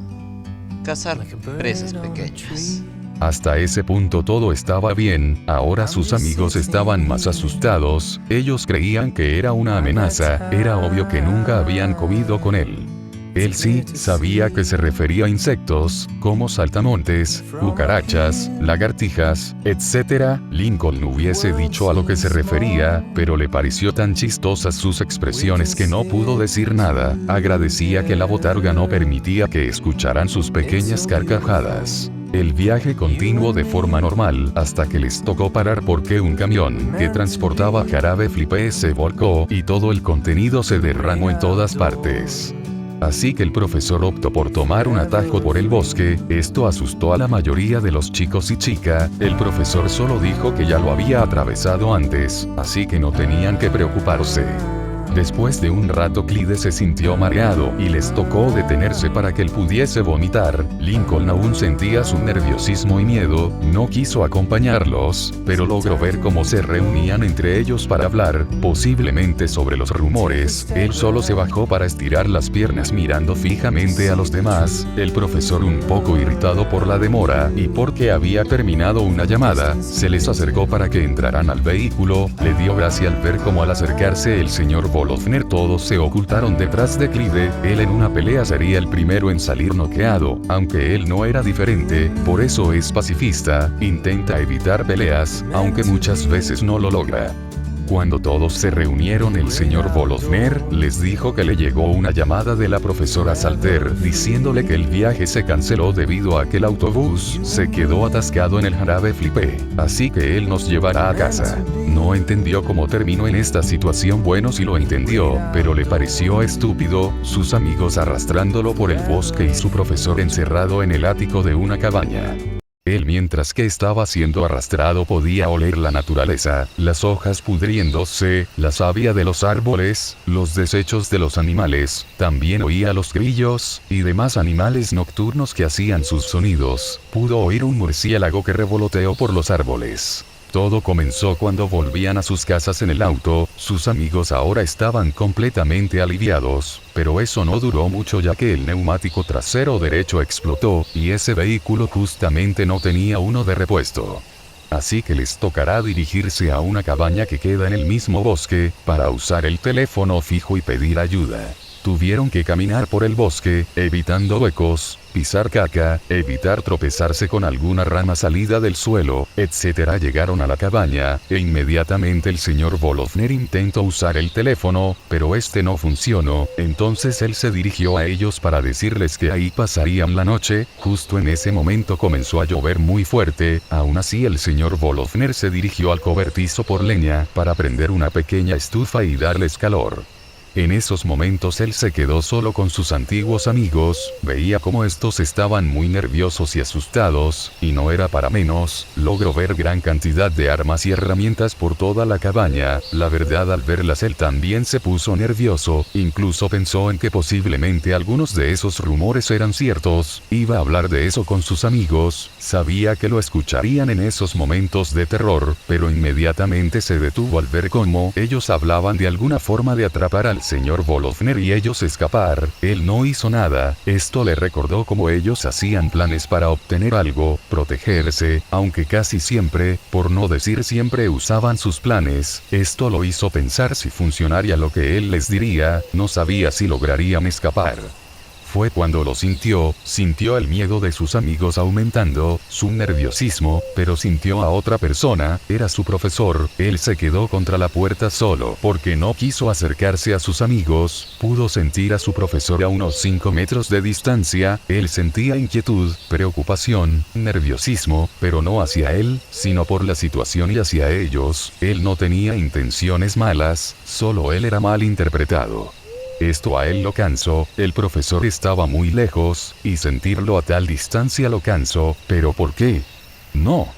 cazar presas pequeñas. Hasta ese punto todo estaba bien, ahora sus amigos estaban más asustados, ellos creían que era una amenaza, era obvio que nunca habían comido con él. Él sí sabía que se refería a insectos, como saltamontes, cucarachas, lagartijas, etc. Lincoln no hubiese dicho a lo que se refería, pero le pareció tan chistosas sus expresiones que no pudo decir nada. Agradecía que la botarga no permitía que escucharan sus pequeñas carcajadas. El viaje continuó de forma normal hasta que les tocó parar porque un camión que transportaba jarabe Flipé se volcó y todo el contenido se derramó en todas partes. Así que el profesor optó por tomar un atajo por el bosque, esto asustó a la mayoría de los chicos y chica, el profesor solo dijo que ya lo había atravesado antes, así que no tenían que preocuparse. Después de un rato Clyde se sintió mareado y les tocó detenerse para que él pudiese vomitar. Lincoln aún sentía su nerviosismo y miedo, no quiso acompañarlos, pero logró ver cómo se reunían entre ellos para hablar, posiblemente sobre los rumores. Él solo se bajó para estirar las piernas mirando fijamente a los demás, el profesor un poco irritado por la demora y porque había terminado una llamada, se les acercó para que entraran al vehículo, le dio gracia al ver cómo al acercarse el señor Volofner todos se ocultaron detrás de Clyde, él en una pelea sería el primero en salir noqueado, aunque él no era diferente, por eso es pacifista, intenta evitar peleas, aunque muchas veces no lo logra. Cuando todos se reunieron, el señor Volovner les dijo que le llegó una llamada de la profesora Salter diciéndole que el viaje se canceló debido a que el autobús se quedó atascado en el jarabe Flipé, así que él nos llevará a casa. No entendió cómo terminó en esta situación. Bueno, sí lo entendió, pero le pareció estúpido, sus amigos arrastrándolo por el bosque y su profesor encerrado en el ático de una cabaña. Él, mientras que estaba siendo arrastrado, podía oler la naturaleza, las hojas pudriéndose, la savia de los árboles, los desechos de los animales, también oía los grillos y demás animales nocturnos que hacían sus sonidos. Pudo oír un murciélago que revoloteó por los árboles. Todo comenzó cuando volvían a sus casas en el auto. Sus amigos ahora estaban completamente aliviados, pero eso no duró mucho, ya que el neumático trasero derecho explotó, y ese vehículo justamente no tenía uno de repuesto. Así que les tocará dirigirse a una cabaña que queda en el mismo bosque, para usar el teléfono fijo y pedir ayuda. Tuvieron que caminar por el bosque, evitando huecos, pisar caca, evitar tropezarse con alguna rama salida del suelo, etc. Llegaron a la cabaña, e inmediatamente el señor Volovner intentó usar el teléfono, pero este no funcionó. Entonces él se dirigió a ellos para decirles que ahí pasarían la noche. Justo en ese momento comenzó a llover muy fuerte. Aún así, el señor Volovner se dirigió al cobertizo por leña, para prender una pequeña estufa y darles calor. En esos momentos él se quedó solo con sus antiguos amigos, veía cómo estos estaban muy nerviosos y asustados, y no era para menos. Logró ver gran cantidad de armas y herramientas por toda la cabaña. La verdad, al verlas él también se puso nervioso, incluso pensó en que posiblemente algunos de esos rumores eran ciertos. Iba a hablar de eso con sus amigos, sabía que lo escucharían en esos momentos de terror, pero inmediatamente se detuvo al ver cómo ellos hablaban de alguna forma de atrapar al señor Volovner y ellos escapar. Él no hizo nada. Esto le recordó cómo ellos hacían planes para obtener algo, protegerse, aunque casi siempre, por no decir siempre, usaban sus planes. Esto lo hizo pensar si funcionaría lo que él les diría. No sabía si lograrían escapar. Fue cuando lo sintió el miedo de sus amigos aumentando, su nerviosismo, pero sintió a otra persona, era su profesor. Él se quedó contra la puerta solo, porque no quiso acercarse a sus amigos. Pudo sentir a su profesor a unos 5 metros de distancia. Él sentía inquietud, preocupación, nerviosismo, pero no hacia él, sino por la situación y hacia ellos. Él no tenía intenciones malas, solo él era mal interpretado. Esto a él lo cansó. El profesor estaba muy lejos, y sentirlo a tal distancia lo cansó. ¿Pero por qué? No.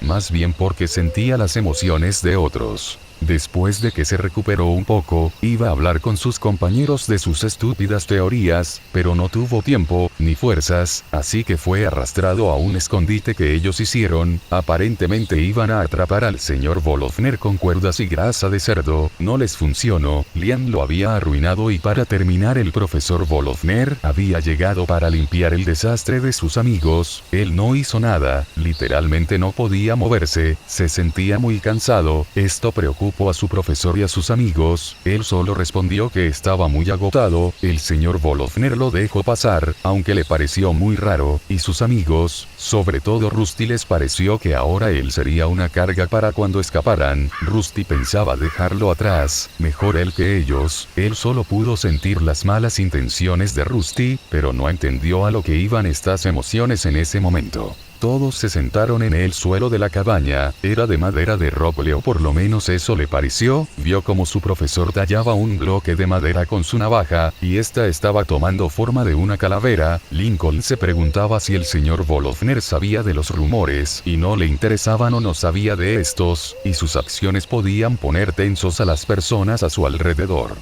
Más bien porque sentía las emociones de otros. Después de que se recuperó un poco, iba a hablar con sus compañeros de sus estúpidas teorías, pero no tuvo tiempo, ni fuerzas, así que fue arrastrado a un escondite que ellos hicieron. Aparentemente iban a atrapar al señor Volovner con cuerdas y grasa de cerdo. No les funcionó. Lian lo había arruinado, y para terminar, el profesor Volovner había llegado para limpiar el desastre de sus amigos. Él no hizo nada, literalmente no podía moverse, se sentía muy cansado. Esto preocupó a su profesor y a sus amigos. Él solo respondió que estaba muy agotado. El señor Volovner lo dejó pasar, aunque le pareció muy raro, y sus amigos, sobre todo Rusty, les pareció que ahora él sería una carga para cuando escaparan. Rusty pensaba dejarlo atrás, mejor él que ellos. Él solo pudo sentir las malas intenciones de Rusty, pero no entendió a lo que iban estas emociones en ese momento. Todos se sentaron en el suelo de la cabaña. Era de madera de roble, o por lo menos eso le pareció. Vio como su profesor tallaba un bloque de madera con su navaja, y esta estaba tomando forma de una calavera. Lincoln se preguntaba si el señor Volovner sabía de los rumores, y no le interesaban o no sabía de estos, y sus acciones podían poner tensos a las personas a su alrededor.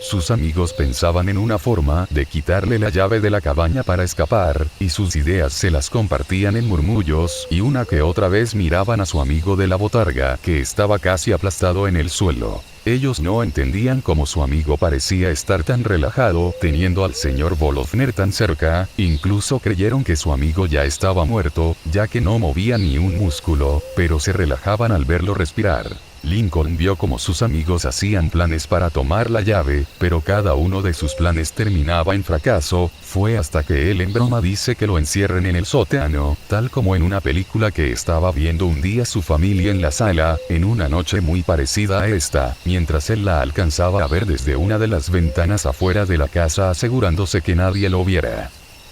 Sus amigos pensaban en una forma de quitarle la llave de la cabaña para escapar, y sus ideas se las compartían en murmullos, y una que otra vez miraban a su amigo de la botarga, que estaba casi aplastado en el suelo. Ellos no entendían cómo su amigo parecía estar tan relajado, teniendo al señor Volovner tan cerca. Incluso creyeron que su amigo ya estaba muerto, ya que no movía ni un músculo, pero se relajaban al verlo respirar. Lincoln vio cómo sus amigos hacían planes para tomar la llave, pero cada uno de sus planes terminaba en fracaso. Fue hasta que él en broma dice que lo encierren en el sótano, tal como en una película que estaba viendo un día su familia en la sala, en una noche muy parecida a esta, mientras él la alcanzaba a ver desde una de las ventanas afuera de la casa asegurándose que nadie lo viera.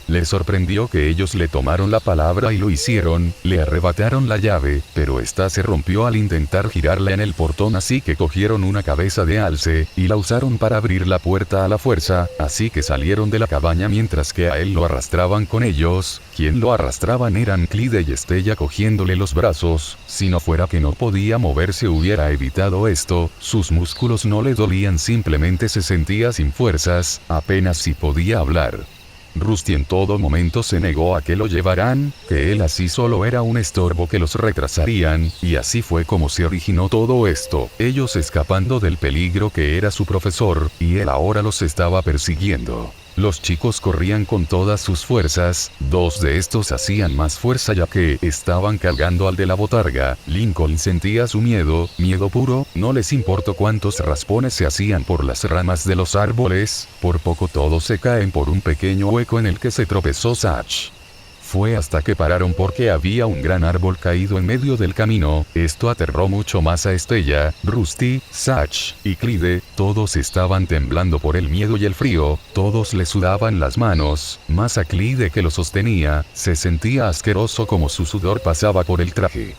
Le sorprendió que ellos le tomaron la palabra y lo hicieron, le arrebataron la llave, pero esta se rompió al intentar girarla en el portón, así que cogieron una cabeza de alce, y la usaron para abrir la puerta a la fuerza, así que salieron de la cabaña mientras que a él lo arrastraban con ellos. Quien lo arrastraban eran Clyde y Stella cogiéndole los brazos. Si no fuera que no podía moverse hubiera evitado esto, sus músculos no le dolían, simplemente se sentía sin fuerzas, apenas si podía hablar. Rusty en todo momento se negó a que lo llevaran, que él así solo era un estorbo que los retrasarían, y así fue como se originó todo esto, ellos escapando del peligro que era su profesor, y él ahora los estaba persiguiendo. Los chicos corrían con todas sus fuerzas, dos de estos hacían más fuerza ya que estaban cargando al de la botarga. Lincoln sentía su miedo puro, no les importó cuántos raspones se hacían por las ramas de los árboles, por poco todos se caen por un pequeño hueco en el que se tropezó Satch. Fue hasta que pararon porque había un gran árbol caído en medio del camino. Esto aterró mucho más a Stella, Rusty, Satch y Clyde. Todos estaban temblando por el miedo y el frío, todos le sudaban las manos, más a Clyde que lo sostenía, se sentía asqueroso como su sudor pasaba por el traje.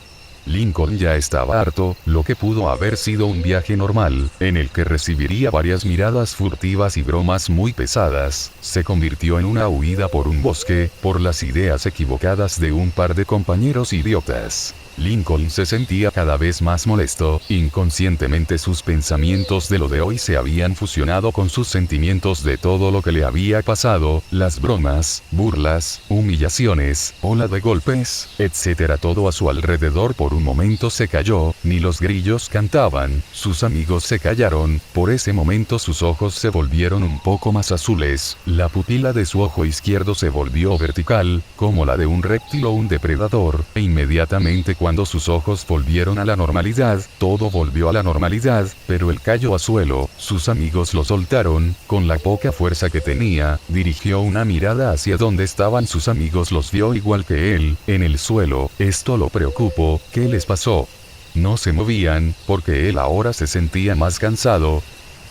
Lincoln ya estaba harto, lo que pudo haber sido un viaje normal, en el que recibiría varias miradas furtivas y bromas muy pesadas, se convirtió en una huida por un bosque, por las ideas equivocadas de un par de compañeros idiotas. Lincoln se sentía cada vez más molesto, inconscientemente sus pensamientos de lo de hoy se habían fusionado con sus sentimientos de todo lo que le había pasado, las bromas, burlas, humillaciones, ola de golpes, etc. Todo a su alrededor por un momento se calló, ni los grillos cantaban, sus amigos se callaron, por ese momento sus ojos se volvieron un poco más azules, la pupila de su ojo izquierdo se volvió vertical, como la de un reptil o un depredador, e inmediatamente cuando sus ojos volvieron a la normalidad, todo volvió a la normalidad, pero él cayó a suelo, sus amigos lo soltaron, con la poca fuerza que tenía, dirigió una mirada hacia donde estaban sus amigos, los vio igual que él, en el suelo, esto lo preocupó, ¿qué les pasó? No se movían, porque él ahora se sentía más cansado.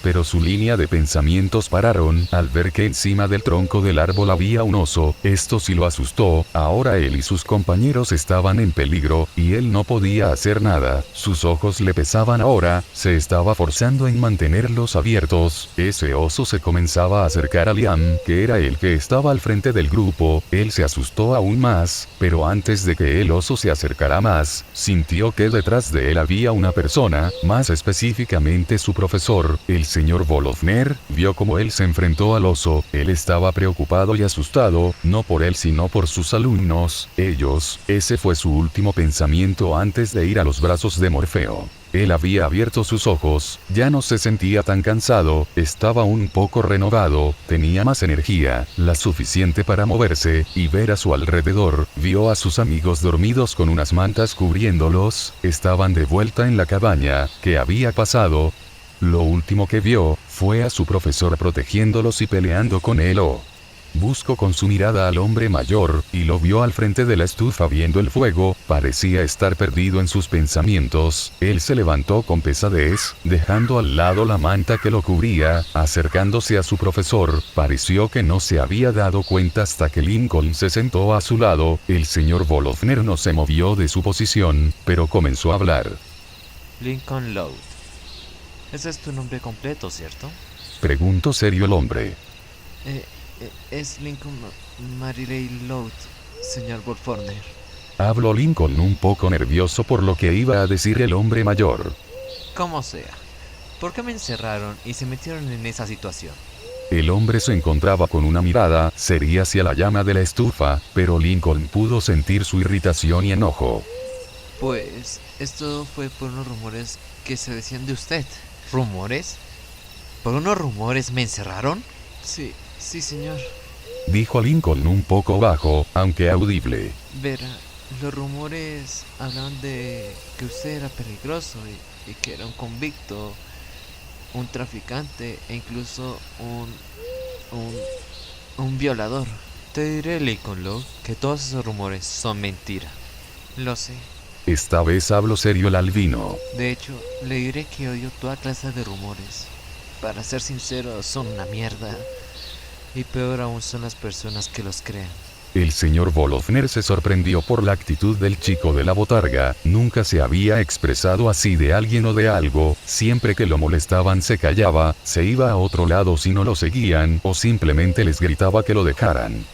Pero su línea de pensamientos pararon al ver que encima del tronco del árbol había un oso, esto sí lo asustó, ahora él y sus compañeros estaban en peligro, y él no podía hacer nada, sus ojos le pesaban ahora, se estaba forzando en mantenerlos abiertos, ese oso se comenzaba a acercar a Liam, que era el que estaba al frente del grupo, él se asustó aún más, pero antes de que el oso se acercara más, sintió que detrás de él había una persona, más específicamente su profesor, el señor Bolofner, vio cómo él se enfrentó al oso, él estaba preocupado y asustado, no por él sino por sus alumnos, ese fue su último pensamiento antes de ir a los brazos de Morfeo. Él había abierto sus ojos, ya no se sentía tan cansado, estaba un poco renovado, tenía más energía, la suficiente para moverse, y ver a su alrededor, vio a sus amigos dormidos con unas mantas cubriéndolos, estaban de vuelta en la cabaña, ¿qué había pasado? Lo último que vio, fue a su profesor protegiéndolos y peleando con él. Buscó con su mirada al hombre mayor, y lo vio al frente de la estufa viendo el fuego, parecía estar perdido en sus pensamientos, él se levantó con pesadez, dejando al lado la manta que lo cubría, acercándose a su profesor, pareció que no se había dado cuenta hasta que Lincoln se sentó a su lado, el señor Bolofner no se movió de su posición, pero comenzó a hablar. Lincoln Loud. Ese es tu nombre completo, ¿cierto? Preguntó serio el hombre. Es Lincoln Mariley Loud, señor Bolofner. Habló Lincoln un poco nervioso por lo que iba a decir el hombre mayor. Como sea. ¿Por qué me encerraron y se metieron en esa situación? El hombre se encontraba con una mirada seria hacia la llama de la estufa, pero Lincoln pudo sentir su irritación y enojo. Pues, esto fue por unos rumores que se decían de usted. ¿Rumores? ¿Por unos rumores me encerraron? Sí, señor. Dijo Lincoln un poco bajo, aunque audible. Verá, los rumores hablaban de que usted era peligroso y que era un convicto, un traficante e incluso un violador. Te diré, Lincoln Log, que todos esos rumores son mentira. Lo sé. Esta vez habló serio el albino. De hecho, le diré que odio toda clase de rumores. Para ser sincero, son una mierda. Y peor aún son las personas que los crean. El señor Bolofner se sorprendió por la actitud del chico de la botarga, nunca se había expresado así de alguien o de algo, siempre que lo molestaban se callaba, se iba a otro lado si no lo seguían, o simplemente les gritaba que lo dejaran.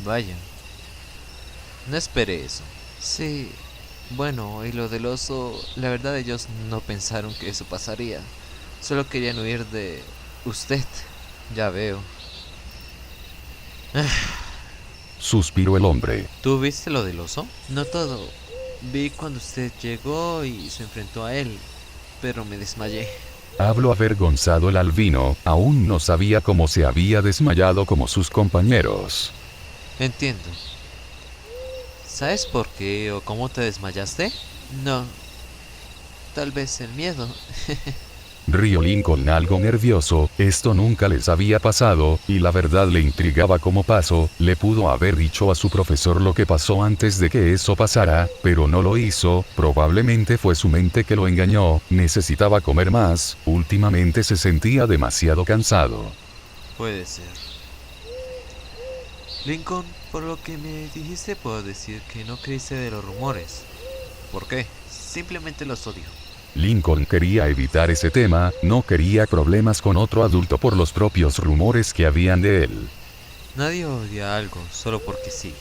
Vaya. No esperé eso. Sí. Bueno, y lo del oso, la verdad ellos no pensaron que eso pasaría. Solo querían huir de usted. Ya veo. Suspiró el hombre. ¿Tú viste lo del oso? No todo. Vi cuando usted llegó y se enfrentó a él, pero me desmayé. Habló avergonzado el albino, aún no sabía cómo se había desmayado como sus compañeros. Entiendo. ¿Sabes por qué o cómo te desmayaste? No. Tal vez el miedo. Rió Lincoln algo nervioso, esto nunca les había pasado, y la verdad le intrigaba cómo pasó, le pudo haber dicho a su profesor lo que pasó antes de que eso pasara, pero no lo hizo, probablemente fue su mente que lo engañó, necesitaba comer más, últimamente se sentía demasiado cansado. Puede ser. Lincoln, por lo que me dijiste puedo decir que no creíste de los rumores. ¿Por qué? Simplemente los odio. Lincoln quería evitar ese tema, no quería problemas con otro adulto por los propios rumores que habían de él. Nadie odia algo solo porque sí.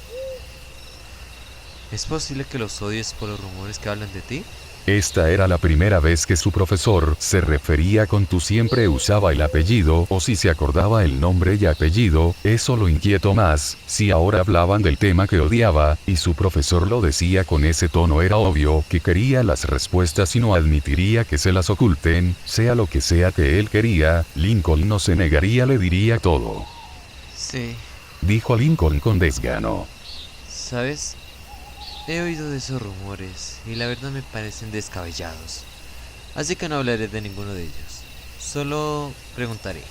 ¿Es posible que los odies por los rumores que hablan de ti? Esta era la primera vez que su profesor se refería con tú, siempre usaba el apellido o si se acordaba el nombre y apellido, eso lo inquietó más, si ahora hablaban del tema que odiaba, y su profesor lo decía con ese tono era obvio que quería las respuestas y no admitiría que se las oculten, sea lo que sea que él quería, Lincoln no se negaría, le diría todo. Sí. Dijo Lincoln con desgano. ¿Sabes? He oído de esos rumores y la verdad me parecen descabellados. Así que no hablaré de ninguno de ellos. Solo preguntaré.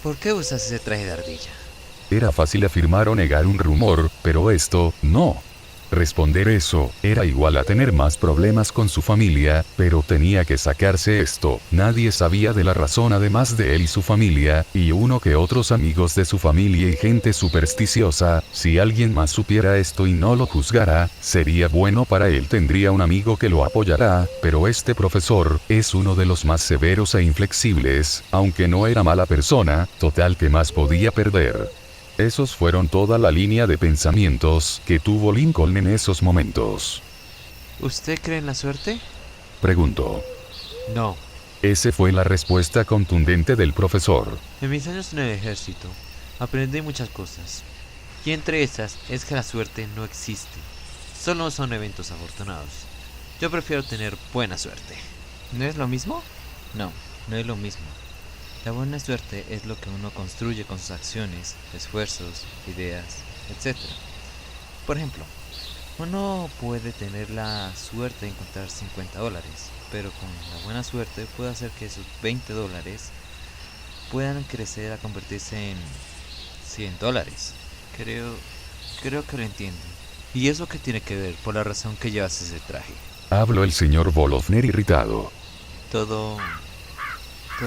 ¿Por qué usas ese traje de ardilla? Era fácil afirmar o negar un rumor, pero esto, no. Responder eso, era igual a tener más problemas con su familia, pero tenía que sacarse esto, nadie sabía de la razón además de él y su familia, y uno que otros amigos de su familia y gente supersticiosa, si alguien más supiera esto y no lo juzgara, sería bueno para él, tendría un amigo que lo apoyará, pero este profesor, es uno de los más severos e inflexibles, aunque no era mala persona, total que más podía perder. Esos fueron toda la línea de pensamientos que tuvo Lincoln en esos momentos. ¿Usted cree en la suerte? Preguntó. No. Esa fue la respuesta contundente del profesor. En mis años en el ejército, aprendí muchas cosas. Y entre esas es que la suerte no existe. Solo son eventos afortunados. Yo prefiero tener buena suerte. ¿No es lo mismo? No, no es lo mismo. La buena suerte es lo que uno construye con sus acciones, esfuerzos, ideas, etc. Por ejemplo, uno puede tener la suerte de encontrar $50, pero con la buena suerte puede hacer que esos $20 puedan crecer a convertirse en $100. Creo que lo entiendo. ¿Y eso qué tiene que ver por la razón que llevas ese traje? Habló el señor Bolofner irritado. Todo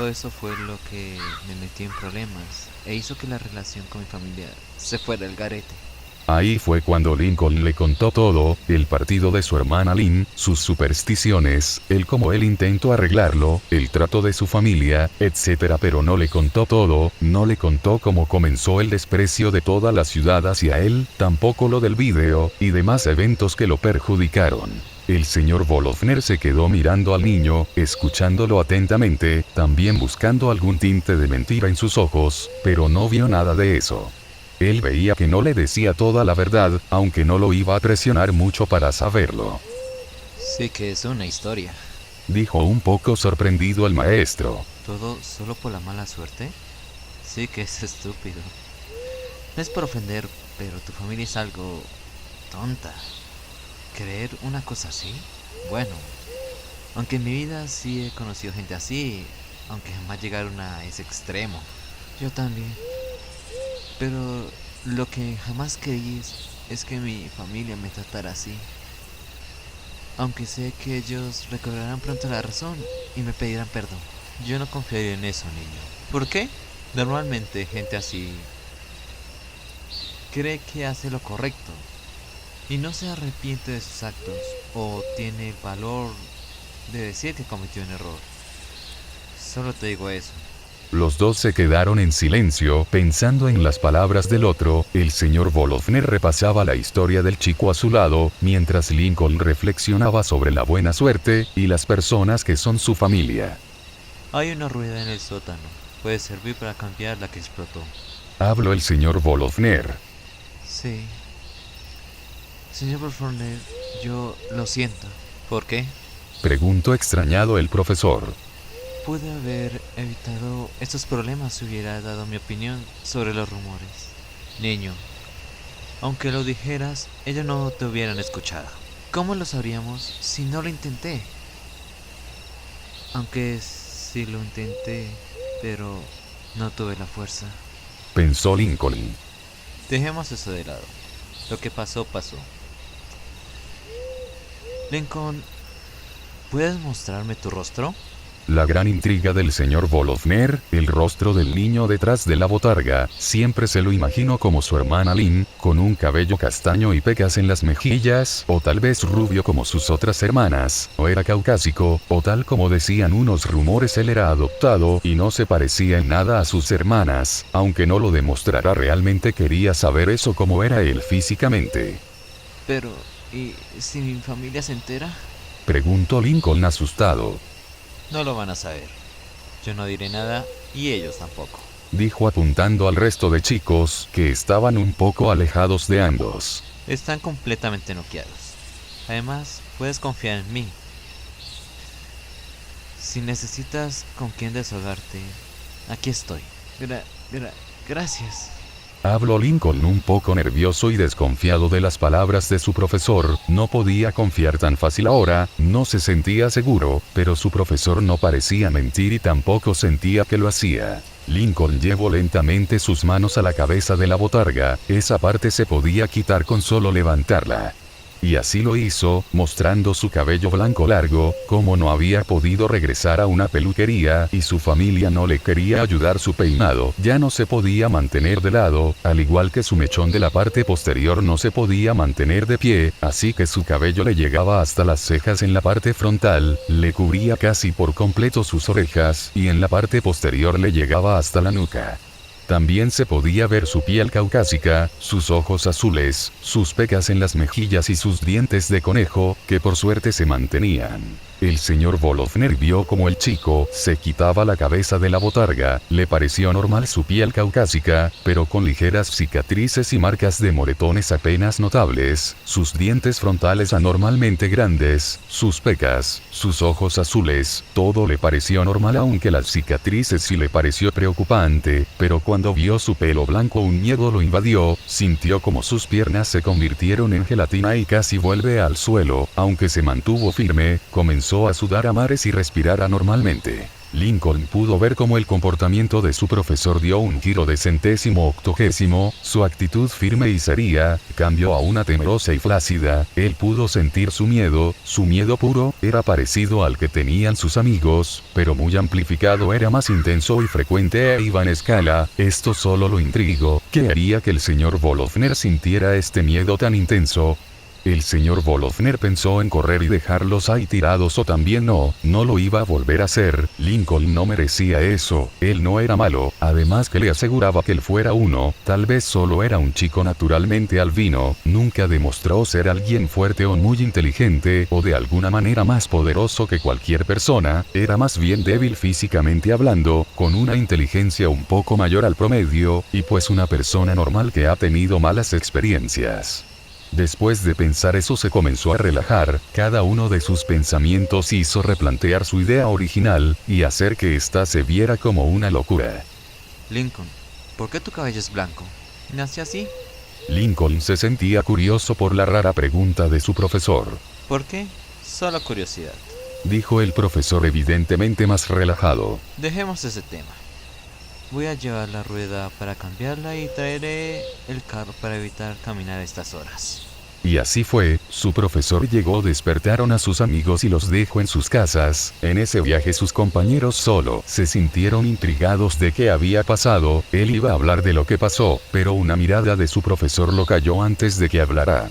eso fue lo que me metió en problemas e hizo que la relación con mi familia se fuera al garete. Ahí fue cuando Lincoln le contó todo, el partido de su hermana Lynn, sus supersticiones, el cómo él intentó arreglarlo, el trato de su familia, etc. Pero no le contó todo, no le contó cómo comenzó el desprecio de toda la ciudad hacia él, tampoco lo del video, y demás eventos que lo perjudicaron. El señor Bolofner se quedó mirando al niño, escuchándolo atentamente, también buscando algún tinte de mentira en sus ojos, pero no vio nada de eso. Él veía que no le decía toda la verdad, aunque no lo iba a presionar mucho para saberlo. Sí que es una historia. Dijo un poco sorprendido el maestro. ¿Todo solo por la mala suerte? Sí que es estúpido. No es por ofender, pero tu familia es algo tonta. ¿Creer una cosa así? Bueno, Aunque en mi vida sí he conocido gente así, aunque jamás llegaron a ese extremo. Yo también. Pero lo que jamás creí es que mi familia me tratara así. Aunque sé que ellos recobrarán pronto la razón y me pedirán perdón. Yo no confiaría en eso, niño. ¿Por qué? Normalmente gente así cree que hace lo correcto y no se arrepiente de sus actos o tiene el valor de decir que cometió un error. Solo te digo eso. Los dos se quedaron en silencio, pensando en las palabras del otro. El señor Bolofner repasaba la historia del chico a su lado, mientras Lincoln reflexionaba sobre la buena suerte y las personas que son su familia. Hay una rueda en el sótano. Puede servir para cambiar la que explotó. Habló el señor Bolofner. Sí. Señor Bolofner, yo lo siento. ¿Por qué? Preguntó extrañado el profesor. Pude haber evitado estos problemas si hubiera dado mi opinión sobre los rumores. Niño, aunque lo dijeras, ellos no te hubieran escuchado. ¿Cómo lo sabríamos si no lo intenté? Aunque sí lo intenté, pero no tuve la fuerza. Pensó Lincoln. Dejemos eso de lado. Lo que pasó, pasó. Lincoln, ¿puedes mostrarme tu rostro? La gran intriga del señor Bolofner, el rostro del niño detrás de la botarga, siempre se lo imaginó como su hermana Lynn, con un cabello castaño y pecas en las mejillas, o tal vez rubio como sus otras hermanas, o era caucásico, o tal como decían unos rumores él era adoptado y no se parecía en nada a sus hermanas, aunque no lo demostrara realmente quería saber eso como era él físicamente. Pero, ¿y si mi familia se entera? Preguntó Lincoln asustado. No lo van a saber. Yo no diré nada y ellos tampoco. Dijo apuntando al resto de chicos que estaban un poco alejados de ambos. Están completamente noqueados. Además, puedes confiar en mí. Si necesitas con quién desahogarte, aquí estoy. Gracias. Habló Lincoln un poco nervioso y desconfiado de las palabras de su profesor. No podía confiar tan fácil ahora, no se sentía seguro, pero su profesor no parecía mentir y tampoco sentía que lo hacía. Lincoln llevó lentamente sus manos a la cabeza de la botarga, esa parte se podía quitar con solo levantarla. Y así lo hizo, mostrando su cabello blanco largo, como no había podido regresar a una peluquería y su familia no le quería ayudar su peinado, ya no se podía mantener de lado, al igual que su mechón de la parte posterior no se podía mantener de pie, así que su cabello le llegaba hasta las cejas en la parte frontal, le cubría casi por completo sus orejas, y en la parte posterior le llegaba hasta la nuca. También se podía ver su piel caucásica, sus ojos azules, sus pecas en las mejillas y sus dientes de conejo, que por suerte se mantenían. El señor Bolofner vio como el chico se quitaba la cabeza de la botarga, le pareció normal su piel caucásica, pero con ligeras cicatrices y marcas de moretones apenas notables, sus dientes frontales anormalmente grandes, sus pecas, sus ojos azules, todo le pareció normal aunque las cicatrices sí le pareció preocupante, pero cuando vio su pelo blanco un miedo lo invadió, sintió como sus piernas se convirtieron en gelatina y casi vuelve al suelo, aunque se mantuvo firme, comenzó a sudar a mares y respirar anormalmente. Lincoln pudo ver cómo el comportamiento de su profesor dio un giro de centésimo octogésimo, su actitud firme y seria, cambió a una temerosa y flácida, él pudo sentir su miedo puro, era parecido al que tenían sus amigos, pero muy amplificado era más intenso y frecuente e iba en escala, esto solo lo intrigó, ¿qué haría que el señor Bolofner sintiera este miedo tan intenso? El señor Bolofner pensó en correr y dejarlos ahí tirados o también no lo iba a volver a hacer, Lincoln no merecía eso, él no era malo, además que le aseguraba que él fuera uno, tal vez solo era un chico naturalmente albino, nunca demostró ser alguien fuerte o muy inteligente o de alguna manera más poderoso que cualquier persona, era más bien débil físicamente hablando, con una inteligencia un poco mayor al promedio, y pues una persona normal que ha tenido malas experiencias. Después de pensar eso se comenzó a relajar, cada uno de sus pensamientos hizo replantear su idea original, y hacer que ésta se viera como una locura. Lincoln, ¿por qué tu cabello es blanco? ¿Nació así? Lincoln se sentía curioso por la rara pregunta de su profesor. ¿Por qué? Solo curiosidad. dijo el profesor evidentemente más relajado. Dejemos ese tema. Voy a llevar la rueda para cambiarla y traeré el carro para evitar caminar a estas horas. Y así fue, su profesor llegó, despertaron a sus amigos y los dejó en sus casas. En ese viaje sus compañeros solo se sintieron intrigados de qué había pasado. Él iba a hablar de lo que pasó, pero una mirada de su profesor lo calló antes de que hablara.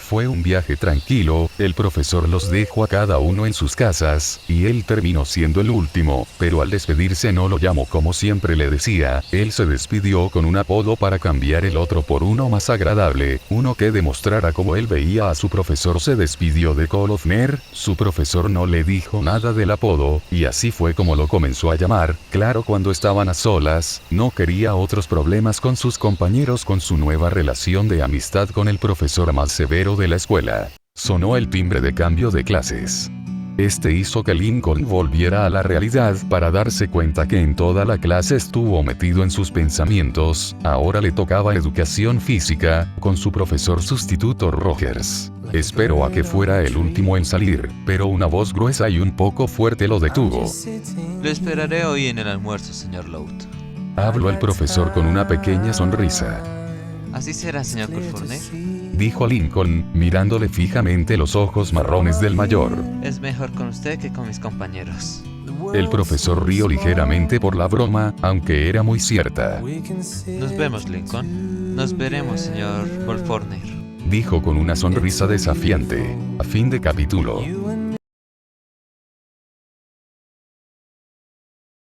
Fue un viaje tranquilo, el profesor los dejó a cada uno en sus casas, y él terminó siendo el último, pero al despedirse no lo llamó como siempre le decía, él se despidió con un apodo para cambiar el otro por uno más agradable, uno que demostrara cómo él veía a su profesor. Se despidió de Kolofner, su profesor no le dijo nada del apodo, y así fue como lo comenzó a llamar. Claro, cuando estaban a solas, no quería otros problemas con sus compañeros con su nueva relación de amistad con el profesor más severo de la escuela. Sonó el timbre de cambio de clases. Este hizo que Lincoln volviera a la realidad para darse cuenta que en toda la clase estuvo metido en sus pensamientos. Ahora le tocaba educación física, con su profesor sustituto Rogers. Esperó a que fuera el último en salir, pero una voz gruesa y un poco fuerte lo detuvo. Lo esperaré hoy en el almuerzo, señor Loud. Habló el profesor con una pequeña sonrisa. Así será, señor Colforner, dijo Lincoln, mirándole fijamente los ojos marrones del mayor. Es mejor con usted que con mis compañeros. El profesor rió ligeramente por la broma, aunque era muy cierta. Nos vemos, Lincoln. Nos veremos, señor Colforner, dijo con una sonrisa desafiante. A fin de capítulo.